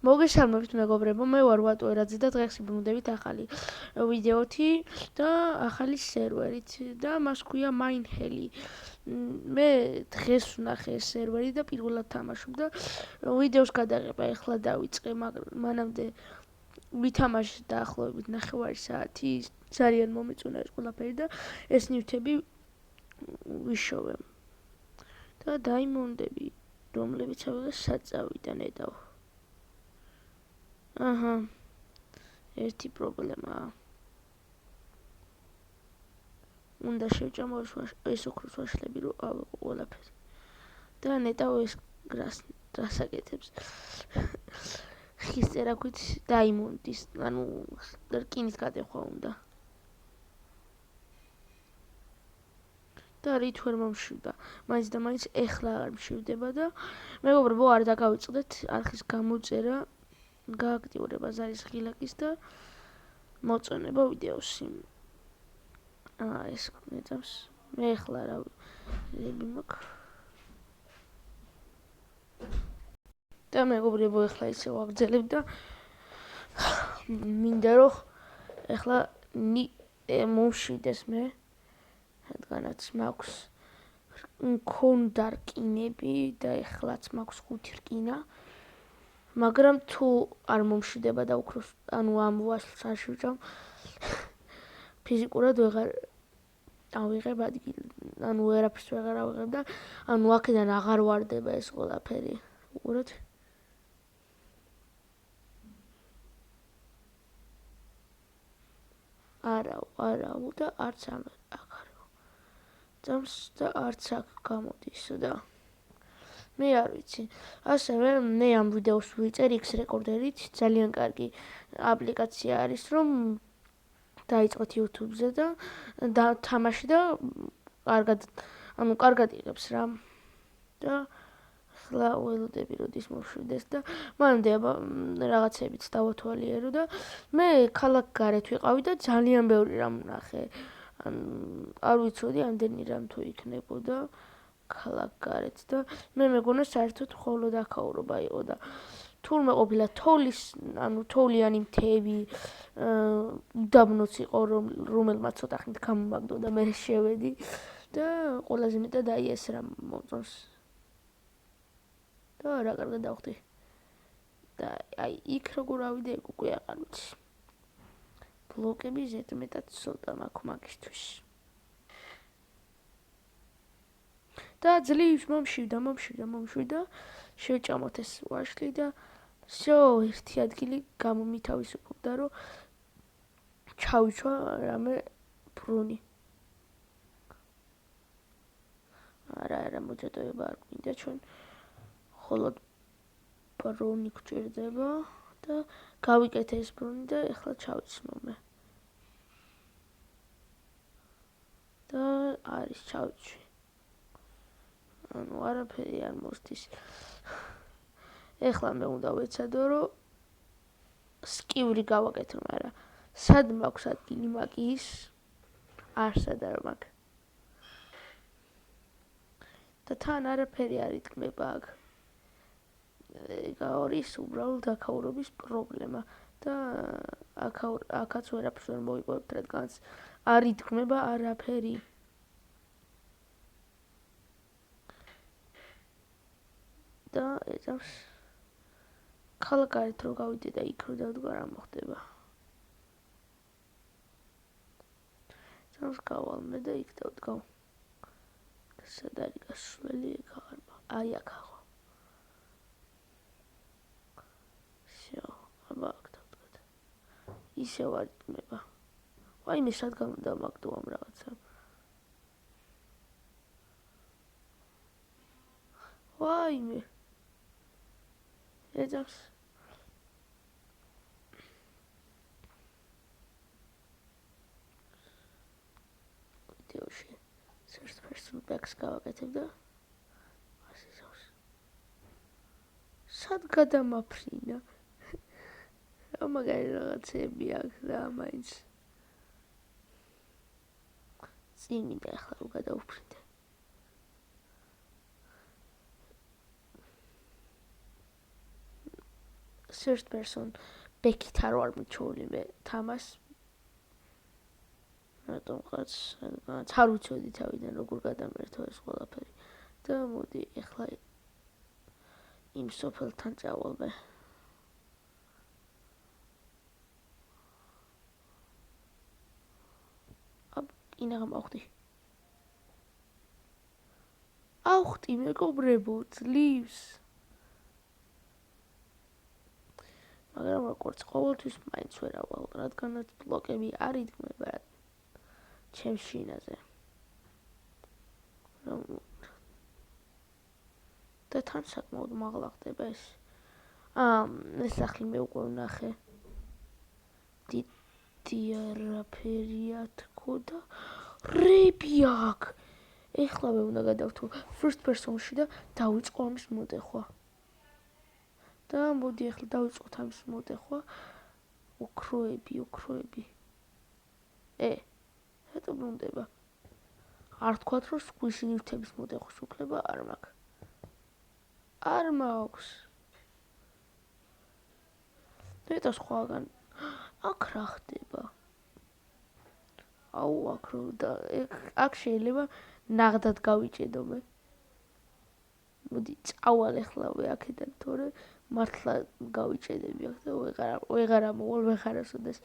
მოგესალმებით მეგობრებო, მე ვარ ვატო ერაძე და დღეს ბრუნდებით ახალი ვიდეოთი და ახალი სერვერით და მას ქვია Mineheli. მე დღეს ვნახე ეს სერვერი და პირველად თამაშობ და ვიდეოს გადაღება ეხლა დავიწყე, მაგრამ მანამდე ვითამაშე დაახლოებით 9 საათი, ძალიან მომეწონა ეს ყველაფერი და ეს ნივთები ვიშოვე. და დაიმონდები, რომლებიც ავიღე საწავიდან ედავ. აჰა, ერთი პრობლემაა. უნდა შევჭამო ეს ოქროს ვაშლები, რომ ავიღო ყველაფერი. და ნეტავ ეს რას აკეთებს. ხის წერაქვით დაიმონდის, ანუ რკინის გადახვა უნდა. და რით ვერ მომშვიდა. მაინც და მაინც ეხლა არ მშვიდება და მეგობრებო, არ დაგავიწყდეთ არხის გამოწერა. გააქტიურება ზარის ღილაკის და მოწონება ვიდეოსი. ეს მეტავს. მე ახლა რა ვები მაქვს. და მეგობრებო, ახლა ისე ვაგრძელებ და მინდა რომ ახლა მომშვიდეს მე. რადგანაც მაქვს მქონდა რკინები და ეხლაც მაქვს 5 რკინა. მაგრამ თუ არ მომშვიდება და უფრო ანუ ამ ვაშლს არ შევჭამ ფიზიკურად ვეღარ ავიღებ ადგილი, ანუ ვერაფერს ვეღარ ავიღებ და ანუ აქედან აღარ ვარდება ეს ყველაფერი. უყურეთ. არაო და არც აღარო. წამს და არც აქ გამოდის და მე არ ვიცი. ასევე მე ამ ვიდეოს ვიწერ X რეკორდერით, ძალიან კარგი აპლიკაცია არის, რომ დაიწყოთ YouTube-ზე და თამაში და კარგად იღებს რა. და ახლა ველოდები როდის მომშვიდეს და მანამდე რაღაცებიც დავათვალიერო და მე ქალაქ გარეთ ვიყავი და ძალიან ბევრი რამ ვნახე. არ ვიცოდი ამდენი რამ თუ იქნებოდა ქალაქ გარეთ და მე მეგონა საერთოდ მხოლოდ აქაურობა იყო და თურმე ყოფილა თოვლიანი მთები, უდაბნოც იყო, რომელმაც ცოტა ხნით გამომაგდო და მე შევედი და ყველაზე მეტად აი ეს რა მომწონს. და რა კარგად დავხდი. და აი იქ როგორ ავიდე, ეგ უკვე აღარ ვიცი. ბლოკები ზედმეტად ცოტა მაქვს მაგისთვის. და ძლივს მომშვიდა, შევჭამოთ ეს ვაშლი და всё, ერთი ადგილი გამომითავისუფლდა, რომ ჩავიჩვა რამე ბრუნი. არა, მოწოდება არ გვინდა ჩვენ. ხოლოდ ბრუნი გვჭირდება და გავიკეთე ეს ბრუნი და ეხლა ჩავიცნო მე. და არის ჩავიჩვი. ანუ არაფერი არ მოსდის. ეხლა მე უნდა ვეცადო, რომ სკივრი გავაკეთო, მაგრამ სად მაქვს ადგილი მაგის? არსად არ მაქვს. და თან არაფერი არ იტკმება აქ. არის უბრალოდ აქაურობის პრობლემა და აქაც ვერაფერს ვერ მოვიპოვებთ, რადგანაც არ იტკმება არაფერი. და ეწავს ქალაქ გარეთ რო გავიდე და იქ რო დავდგა, რა მოხდება. წამს გავალმე და იქ დავდგავ. სად არის გასვლელი, ეგ აღარ აი აქ აღვა. всё, აბა აქ დავდგა. ისევ არ იტკმება. ვაიმე, სად გამოდამაგდო ამ რაღაცამ. ვაიმე. ეძავს. ვიდეოში first packs გავაკეთებ და ასე ზავს. სად გადამაფრინა? მაგარი რაღაცები აქვს და მაინც წინ მინდა ახლა რომ გადავფრინდე. first person ბექით არ ვარ მიჩვეული მე თამაშს რატომღაც არ ვიცოდი თავიდან როგორ გადამერთო ეს ყველაფერი და მოდი ეხლა იმ სოფელთან წავალ მე ინაღამ ავხტი მეგობრებო ძლივს მაგრამ როგორც ყოველთვის მაინც ვერ ავალ რადგანაც ბლოკები არ იდგმება ჩემს შინაზე და თან საკმაოდ მაღლა ხდება ეს ეს სახლი მე უკვე ვნახე დიდი არაფერია თქო და რები აქ ეხლა მე უნდა გადავთვალ first person-ში და დავიწყო ამის მოდეხვა და მოდი ეხლა დავიწყოთ ამის მოდეხვა ოქროები რატომ ბრუნდება არ თქვათ რომ სკვიში ნივთების მოდეხვის უფლება არ მაქვს და სხვაგან აქ რა ხდება აუ აქ რო და აქ შეიძლება ნაღდად გავიჭედო მე მოდი წავალ ეხლავე აქედან თორე მართლა გავიჭედები აქ და ვეღარ ამოვალ ვეღარ ასოდეს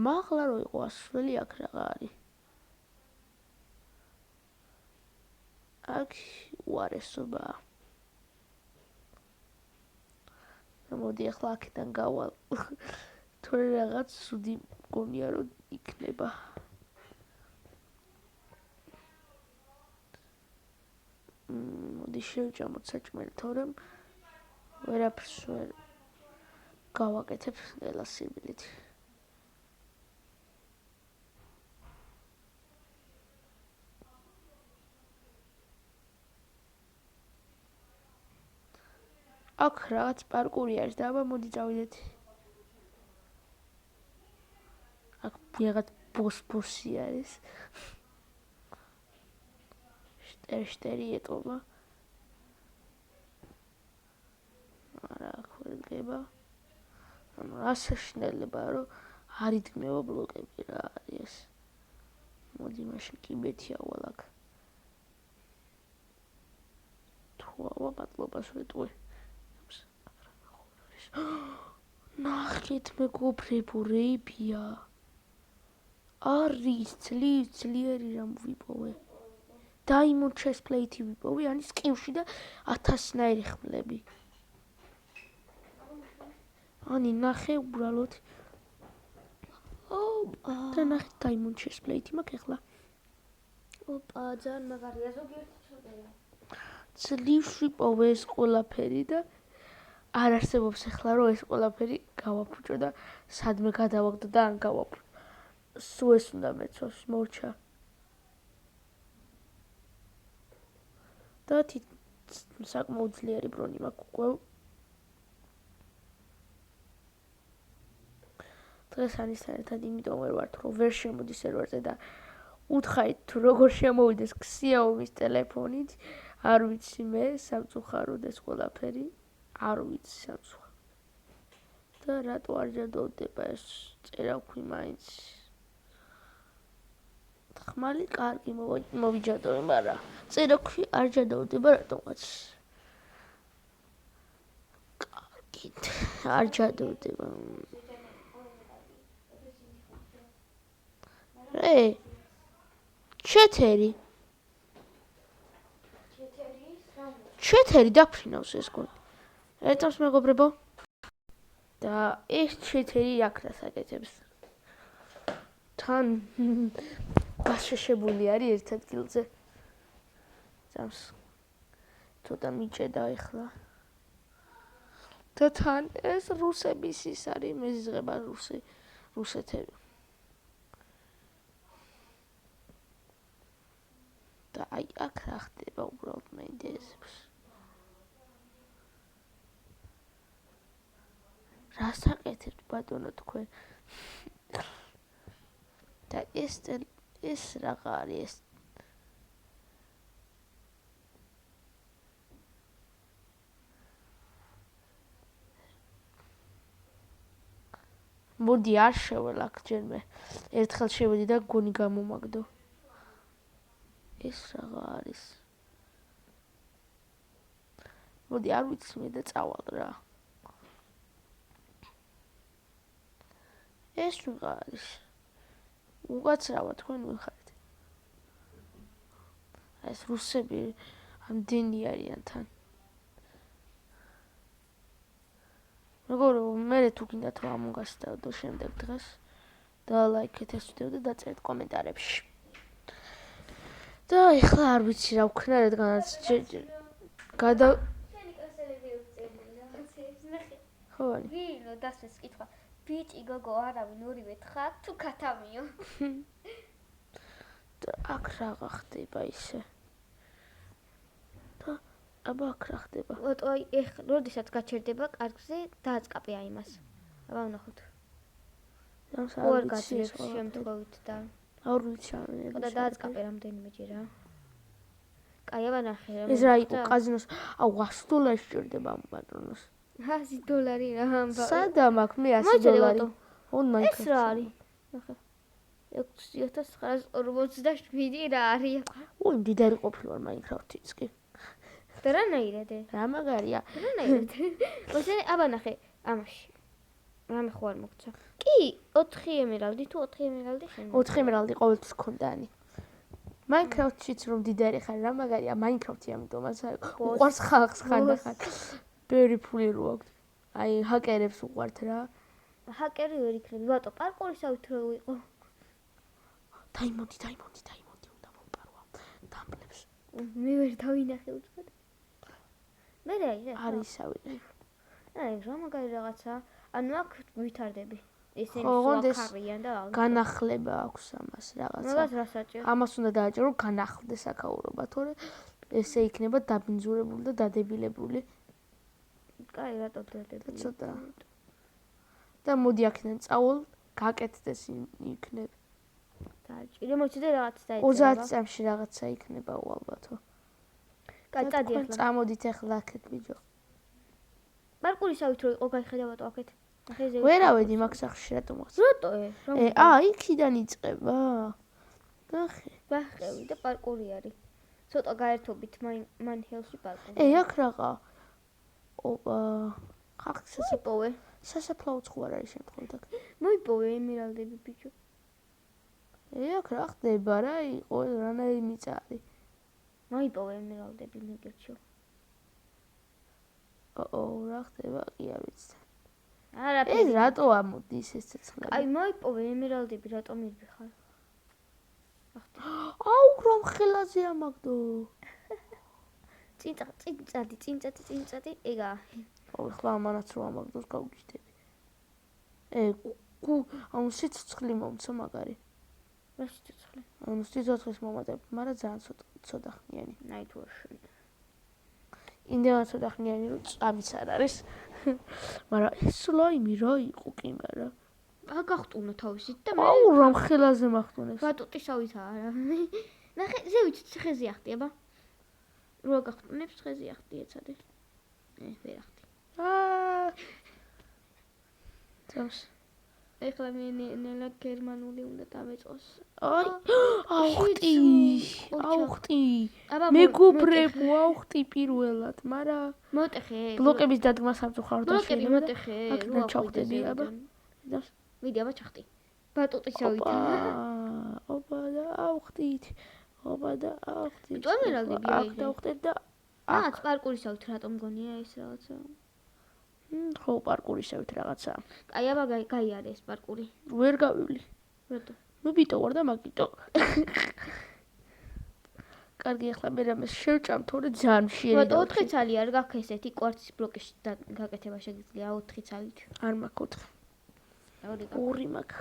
მაღლა რო იყო ასვლელი აქ რაღა არის აქ უარესობაა მოდი ახლა აქედან გავალ თორე რაღაც სუდი მგონია რომ იქნება მოდი შევჭამოთ საჭმელი თორე ვერაფერს ვერ გავაკეთებ ელასიბილით აქ რაღაც პარკური არის და აბა მოდი წავიდეთ აქ რაღაც ბოსი არის შტერი ეტყობა არა აქ ვერ დგება ანუ რა საშინელებაა რომ არ იდგმება ბლოკები რა არის ეს მოდი მაშინ კიბეთი ავალ აქ თუ ავა მადლობას ვეტყვი ნახეთ მეგობრებო რებია არის ძლიერი რამ ვიპოვე Diamond chest plate ვიპოვე ანის ყივში და 1000-ნაირი ხმლები ანი ნახე უბრალოდ და ნახე Diamond chest plate მაქვს ეხლა ძალიან მაგარია ზოგიერთი ჩოდეა ძლივს ვიპოვე ეს ყველაფერი და არ არსებობს ეხლა რომ ეს ყველაფერი გავაფუჭო და სადმე გადავაგდო და ან გავაფუჭო სულ ეს უნდა მეცოს მორჩა და საკმაოდ ძლიერი ბრონი მაქვს უკვე დღეს ანისთან ერთად იმიტომ ვერ ვართ რომ ვერ შემოდი სერვერზე და უთხარით თუ როგორ შემოვიდეს Xiaomi-ის ტელეფონით არ ვიცი მე სამწუხაროდ ეს ყველაფერი არ ვიცი სამწუხაროდ და რატო არ ჯადოდება ეს წერაქვი მაინც ხმალი კარგი მოვიჯადოვე მაგრამ წერაქვი არ ჯადოდება რატომაც კარგი არ ჯადოდება ჩეთერი დაფრინავს ეს გონი ერთავს მეგობრებო და ეს ჩეთერი აქ დასაკეთებს თან გაშეშებული არის ერთ ადგილზე წამს ცოტა მიჭედა ეხლა და თან ეს რუსების ის არის მეზღება რუსეთები და აი აქ რა ხდება უბრალოდ მე ინტერესებს რას აკეთებთ ბატონო თქვენ და ეს რაღა არის მოდი არ შეველაქ ჯერმე. ერთხელ შევედი და გონი გამომაგდო. ეს რაღა არის? მოდი არ ვიცი მე და წავალ რა. ეს რა არის? უგაცრავა თქვენ ვიხართ. ეს რუსები ამდენი არიან თან. მეგობრებო, მე თუ გინდათ რომ ამოგასწავლო შემდეგ დღეს და ლაიქეთ ეს ვიდეო და დაწერეთ კომენტარებში. და ეხლა არ ვიცი რა ვქნა, რადგანაც გადა შენი კლასელები უწევდნენ რაღაცებს ნახე. ხო ვანი? ვინო დასვეს კითხვა. ბიჭი გოგო არავინ ორივე თხარ თუ ქათამიო? და აქ რაღა ხდება ისე. და აბა აქ რა ხდება? ოტო ეხლა როდესაც გაჩერდება კარგზე დააწყაპე აი მას. აბა ვნახოთ. ამას ხო არ არ ვიცი ეს გაძლევს შემთხვევით და არ ვიცი ამერე. და დააწყაპე რამდენიმეჯერ რა. კაი აბა ნახე რა. ეს რა იყო კაზინოს? აუ 100 დოლარი სჭირდება ამ პატრონოს. $100 რა ამბა. სადა მაქვს მე $100? ონ ეს მაინკრაფტს. რა არის? ნახე. 6947 რა არის? უი, მდიდარი ყოფილვარ მაინკრაფტიც კი. და რანაირად? რა მაგარია. რანაირად? მოსე აბა ნახე ამაში. რამე ხო არ მოგცა. კი, 4 ემერალდი თუ 4 ემერალდი შენ. 4 ემერალდი ყოველთვის გქონდანი. მაინკრაფტშიც რომ მდიდარი ხარ, რა მაგარია მაინკრაფტი, ამიტომაც უყვარს ხალხს ხანდახან. ბევრი ფული რო აქვს. აი, ჰაკერებს უყვართ რა. ჰაკერი ვერ იქნება. ბატო, პარკურისავით რო იყო. დაიმონდი უნდა მომპარვა. დამბლებს. მე ვერ დავინახე უცბად. მე რა ის? არისავე. აი, რა მაგარი რაღაცა. ანუ აქ ვითარდები. ესენი ხო, გონდეს სვაქარიან და განახლება აქვს ამას რაღაცა. მაგას რა საჭირო? ამას უნდა დააჭერო რომ განახლდეს აკაურობა, თორე ესე იქნება დაბინძურებული და დადებილებული. კაი, რატო დადები? ცოტა. და მოდი აქედან წავალ, გაკეთდეს იქნება. დაჭირე მოჭიდე რაღაც დაიწერა. 30 წამში რაღაცა იქნება უალბათო. კაი, წადი თქვენ ახლა. წამოდით ახლა აქეთ ბიჭო. პარკურისავით რო იყო, გაიხედა ბატო აქეთ. ნახე ზე. ვერავედი მაგ სახში რატომ ახსნა? რატო? იქიდან იწყება. ნახე. ბახევი და პარკური არის. ცოტა გაერთობით მან ჰელსი პარკური. აქ რაღა. ოპა. ხახს მოიპოვე. სასაფლაოც ხო არ არის შემთხვევით აქ. მოიპოვე ემერალდები ბიჭო. აქ რა ხდება რა იყო რანაირი მიწა არის. მოიპოვე ემერალდები მეგერჩო. რა ხდება კი არ ვიცი. არაფერი. ეს რატო ამოდის ეს ცეცხლები? აი მოიპოვე ემერალდები რატომ მირბიხარ? აუ რომ ხელაზე ამაგდო. წინწადი ეგა. ხლა ამანაც რო ამაგდოს გავგიჟდები. ანუ სიცოცხლე მომცო მაგარი. რა სიცოცხლე? ანუ სიცოცხლის მომატებ, მაგრამ ძალიან ცოტა ხნიანი. აი თუ არ შენ. იმდენად ცოტა ხნიანი რომ წამიც არ არის. მაგრამ ეს სლაიმი რა იყო კი მაგრამ. აგახტუნო თავისით და მე აუ რომ ხელაზე მახტუნეს. ბატუტისავით არა. ნახე ზევით ხეზე ახტი აბა. რო აგახტუნებს ხეზე ახტი ეცადე. ვერ ახტი. წავს. ეხლა მე ნელა გერმანული უნდა დავეწყოს. აუხტი. მეგობრებო, აუხტი პირველად, მაგრამ მოტეხე. ბლოკების დადგმა სამწუხაროდ არ ბლოკები მოტეხე. აქედან ჩავხდები აბა. ვიდი აბა ჩახტი. ბატუტისავით. ოპა და აუხტით. თუ ემერალდები აქ დავხტეთ და რაც პარკურისავით რატომ გონია ეს რაღაცა? ხო, პარკურისავით რაღაცა. კაი აბა გაიარე ეს პარკური. ვერ გავივლი. რატო? ნუ ბიტო ვარ და მაგიტო. კარგი, ახლა მე რამეს შევჭამ, თორე ძალიან მშიერი. ბატო 4 ცალი არ გაქვს ესეთი კვარცის ბლოკის გაკეთება შეგიძლია 4 ცალით. არ მაქვს 4. 2 მაქვს.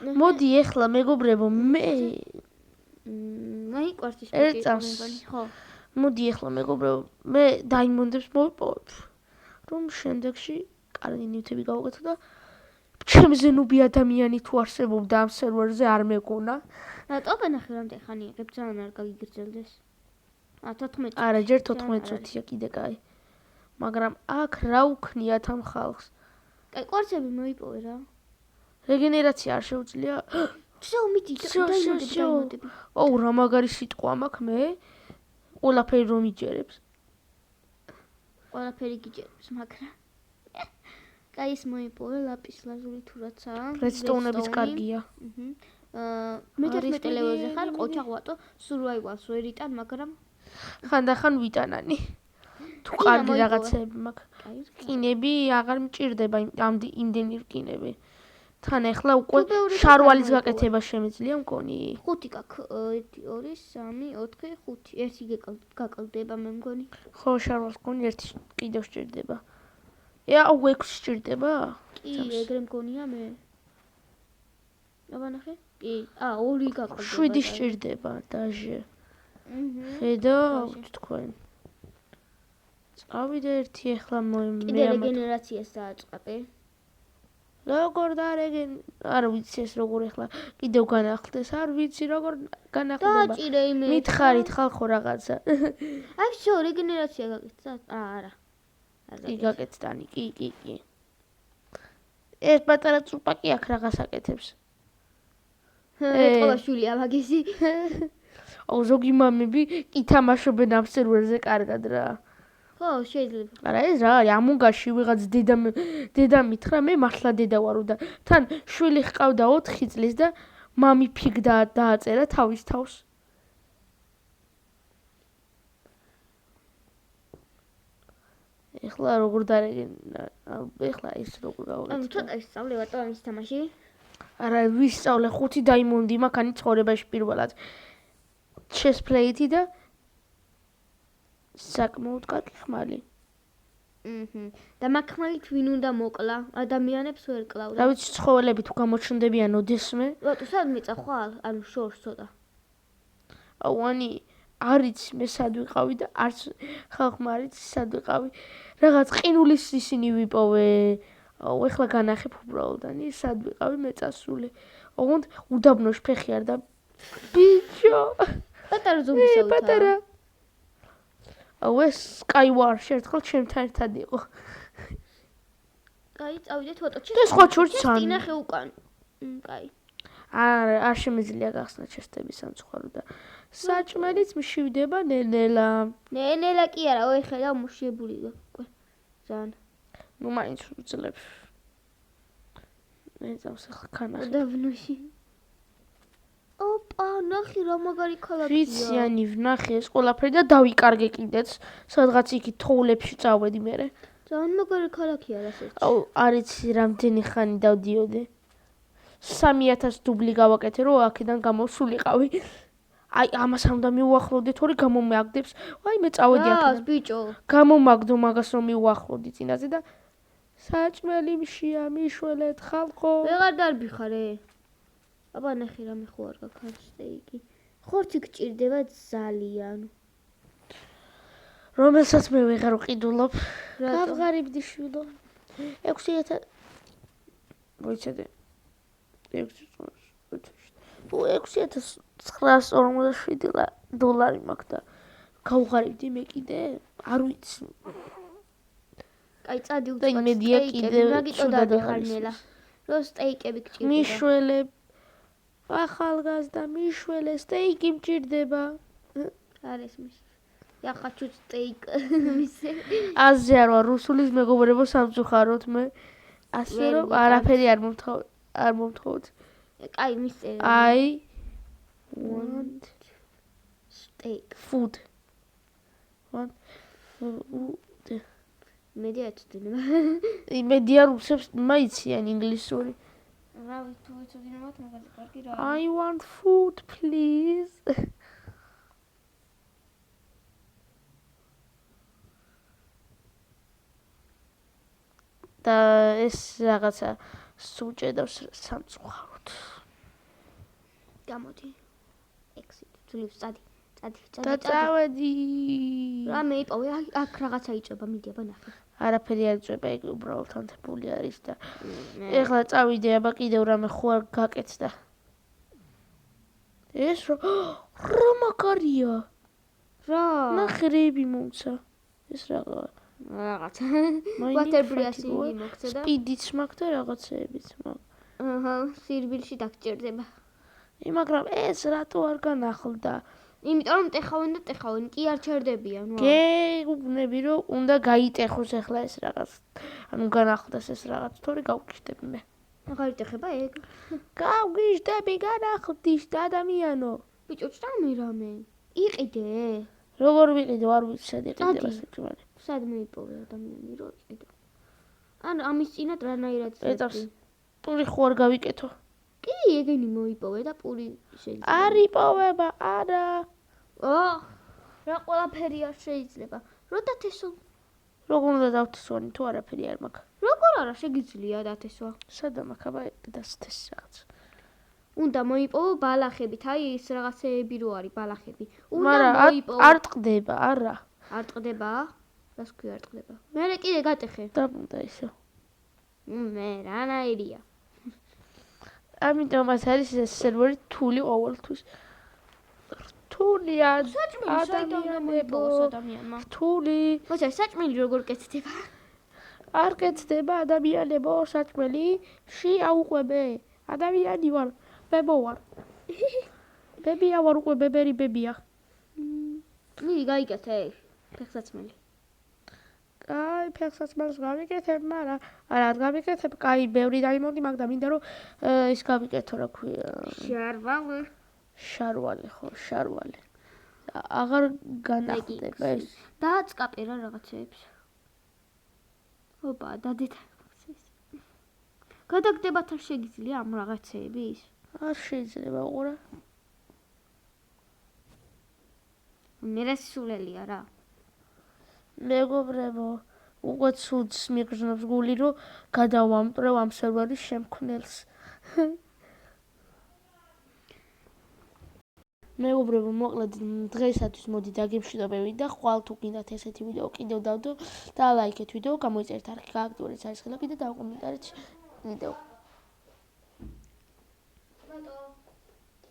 ნახე. მოდი ახლა მეგობრებო, მე აი კვარცის ერთ ბლოკი წამს. მეგონი, ხო. მოდი ახლა მეგობრებო, მე დაიმონდებს მოვიპოვებ. რომ შემდეგში კარგი ნივთები გავუკეთო და ჩემზე ნუბი ადამიანი თუ არსებობდა ამ სერვერზე არ მეგონა. რატო განახე რამდენი ხანი იღებ ძალიან არ გაგიგრძელდეს. 14. არა, ჯერ 14 წუთია კიდე კაი. მაგრამ აქ რა უქნიათ ამ ხალხს? კაი, კვარცები მოიპოვე რა. რეგენერაცია არ შეუძლია. всё, მიდი, დაიმოდები. ოუ, რა მაგარი სიტყვა მაქვს მე. ყველაფერი რომ იჯერებს. ყველაფერი გიჯერებს, მაგრამ კაი ის მოიპოვე ლაპის ლაზური თუ რაცაა. რედსტოუნებიც კარგია. მე-11 ლეველზე ხარ, ყოჩაღვატო, survival-ს ვერ იტან, მაგრამ ხანდახან ვიტანანი. თუ კარგი რაღაცები მაქვს. რკინები აღარ მჭირდება იმდენი რკინები. თან ახლა უკვე შარვალის გაკეთება შემიძლია მგონი. 5 გაქვს, 1 2 3 4 5. ერთი გაკალდება მე მგონი. ხო, შარვალს მგონი ერთი კიდევ სჭირდება. აუ 6 სჭირდება? კი, ეგრე მგონია მე. აბა ნახე. კი, 2 გაკალდება. 7 სჭირდება დაჟე. ხედავთ თქვენ. წავიდე ერთი ახლა მე კიდე რეგენერაციას დააწყაპე. როგორ არ ვიცი ეს როგორ ახლა კიდევ განახლდეს არ ვიცი როგორ განახლდება დააჭირე იმე მითხარით ხალხო რაღაცა აი всё რეგენერაცია გაკეთდა არა კი გაკეთდანი კი ეს პატარა წუპაკი აქ რაღაც აკეთებს ეთყობა შვილია მაგისი აუ ზოგი მამები კი თამაშობენ ამ სერვერზე კარგად რა ხო შეიძლება არა ეს რა არის ამონგაში ვიღაც დედა მითხრა მე მართლა დედა ვარო და თან შვილი ჰყავდა 4 წლის და მამი ფიგ დააწერა თავის თავს ეხლა როგორ ეხლა ის როგორ გავაკეთე ანუ ცოტა ისწავლე ამის თამაში არა ვისწავლე 5 დაიმონდი მაგანი ცხოვრებაში პირველად chess play-ი და საკმაოდ კარგი ხმალი. და მაგ ხმალით ვინ უნდა მოკლა? ადამიანებს ვერ კლავდა. რა ვიცი ცხოველები თუ გამოჩნდებიან ოდესმე? რატო სად მიწა ხვალ? ანუ შორს ცოტა. აუანი არიც მე სად ვიყავი და არც ხალხმა არიც სად ვიყავი. რაღაც ყინულის ისინი ვიპოვე. აუ ეხლა განახებ უბრალოდ და სად ვიყავი მე წასული. ოღონდ უდაბნოში ფეხი არ და ბიჭო. პატარა ზომბისავი. პატარა აუ ეს Skyward ერთხელ ჩემთან ერთად იყო. კაი, წავიდეთ ფოტო. და სხვა ჩურცან. ინახე უკან. კაი. არ შემიძლია გახსნა ჩესტების სამწუხარო და საჭმელიც მშივდება ნელ-ნელა. ნელ-ნელა კი არა, ой, ხედავ მუშიებული უკვე. ძალიან. ნუ მაინც ვძლებ. მე წავს ახლა ქანახი. უდაბნოში. ოპა, ნახე რა მაგარი ქალაქია. ვიციანი ვნახე ეს ყველაფერი და დავიკარგე კიდეც. სადღაც იქი თოვლებში წავედი მერე. ძალიან მაგარი ქალაქია რასაც. აუ, არიცი რამდენი ხანი დავდიოდი. 3000 დუბლი გავაკეთე რომ აქედან გამოსულიყავი. აი, ამას არ უნდა მიუახლოვდე თორე გამომაგდებს. აი, მე წავედი აქედან. რა, ბიჭო. გამომაგდო მაგას რომ მიუახლოვდი წინაზე და საჭმელი მშია მიშველეთ ხალხო. ვეღარ დარბიხარე. აბა ნახე რამე ხო არ გაქვს სტეიკი. ხორცი გჭირდება ძალიან. რომელსაც მე ვეღარ ვყიდულობ. გავღარიბდი შვილო. 6000 მოიცადე. 6947 დოლარი მაქვს და გავღარიბდი მე კიდე არ ვიცი. კაი, წადი და იმედია კიდევ მაგიტო დაგეხარნელა. რო სტეიკები გჭირდება. მიშველე ახალგაზრდა მიშველე სტეიკი მჭირდება. არის მის. ახაჩუ სტეიკ მისე. აზე არ ვარ რუსულის მეგობრებო სამწუხაროდ მე. ასე რომ არაფერი არ მომთხოვთ. კაი, მისე. I want steak. Food. Want food. მედია ეცოდინება. მედია რუსებს მაიციან ინგლისური. რა თუ ეცოდინებათ მაგაზე კარგი რა. I want food please. და ეს რაღაცა სუჭედავს სამწუხაროდ. გამოდი. exit. ძულებს წადი. და წავედი. რა მეიპოვე? აქ რაღაცა იწება, მიდი აბა ნახე. არაფერი არ იწება, ეგ უბრალოდ ანთებული არის და ეხლა წავიდე, აბა კიდევ რამე ხო არ გაკეთდა. ეს რა მაგარია? რა? ნახე რეები მომცა. ეს რაღაცა. Water brushing-ი მოგცა და სპიდიც მაქვს და რაღაცეებიც მაქვს. აჰა, სირბილში დაგჭირდება. მაგრამ ეს რატო არ განახლდა? იმიტომ რომ ტეხავენ კი არ ჩერდებიან. გეუბნები რომ უნდა გაიტეხოს ახლა ეს რაღაც. ანუ განახლდეს ეს რაღაც, თორე გავგიჟდები მე. აღარ იტეხება ეგ? გავგიჟდები, განახლდის ადამიანო. ბიჭო, წამი რამე. იყიდე. როგორ ვიყიდე, არ ვიცი სად იყიდება საჭმელი. სად მოიპოვე ადამიანი რო იყიდო? ან ამის წინათ რანაირად პეტრს პური ხო არ გავიკეთო? კი, ეგენი მოიპოვე და პური შეიძლება. არ იპოვება, არა. რა ყველაფერი არ შეიძლება. რო დათესო. როგორ უნდა დავთესვანი თუ არაფერი არ მაქვს? როგორ არა შეგიძლია დათესვა? სადა მაქვს აბა დასთეს რაღაც. უნდა მოიპოვო ბალახებით, აი ეს რაღაცეები რო არის ბალახები. უნდა მაგრამ მოიპოვო. არ ტყდება, არა. არ ტყდება? რას ქვია არ ტყდება? მე კიდე გატეხე. დაბრუნდა ისო. მე რანაირია? ამიტომაც არის ეს სერვერი რთული ყოველთვის. რთულია ადამიანებო. ადამიანმა. რთული. მოიცა საჭმელი როგორ კეთდება? არ კეთდება ადამიანებო, საჭმელი შეაუყვებე. ადამიანი ვარ, ბებო ვარ. ბებია ვარ უკვე ბებერი ბებია. მიდი გაიკეთე ფეხსაცმელი. აი, ფეხსაცმელს გავიკეთებ, მაგრამ არა, არ გავიკეთებ, კაი, ბევრი დაიმონდი, მაგრამ მინდა რომ ის გავიკეთო, რა ქვია. შარვალი, ხო, შარვალი. აღარ განახდება ეს. დააწკაპე რა რაღაცეებს. ოპა, დადედა. გადაგდებათ არ შეგიძლია ამ რაღაცეების? არ შეიძლება უყურე. მერესულელია რა. მეგობრებო, უკვე ცუდს მიგრძნობს გული, რომ გადავამპრევ ამ სერვერის შემქმნელს. მეგობრებო, მოკლედ დღეისათვის მოდი დაგემშვიდობებით და ხვალ თუ გინდათ ესეთი ვიდეო კიდევ დავდო და ლაიქეთ ვიდეო, გამოიწერეთ არქი, გააქტიურეთ საერთოდ და კიდე დავკომენტარეთ ვიდეო.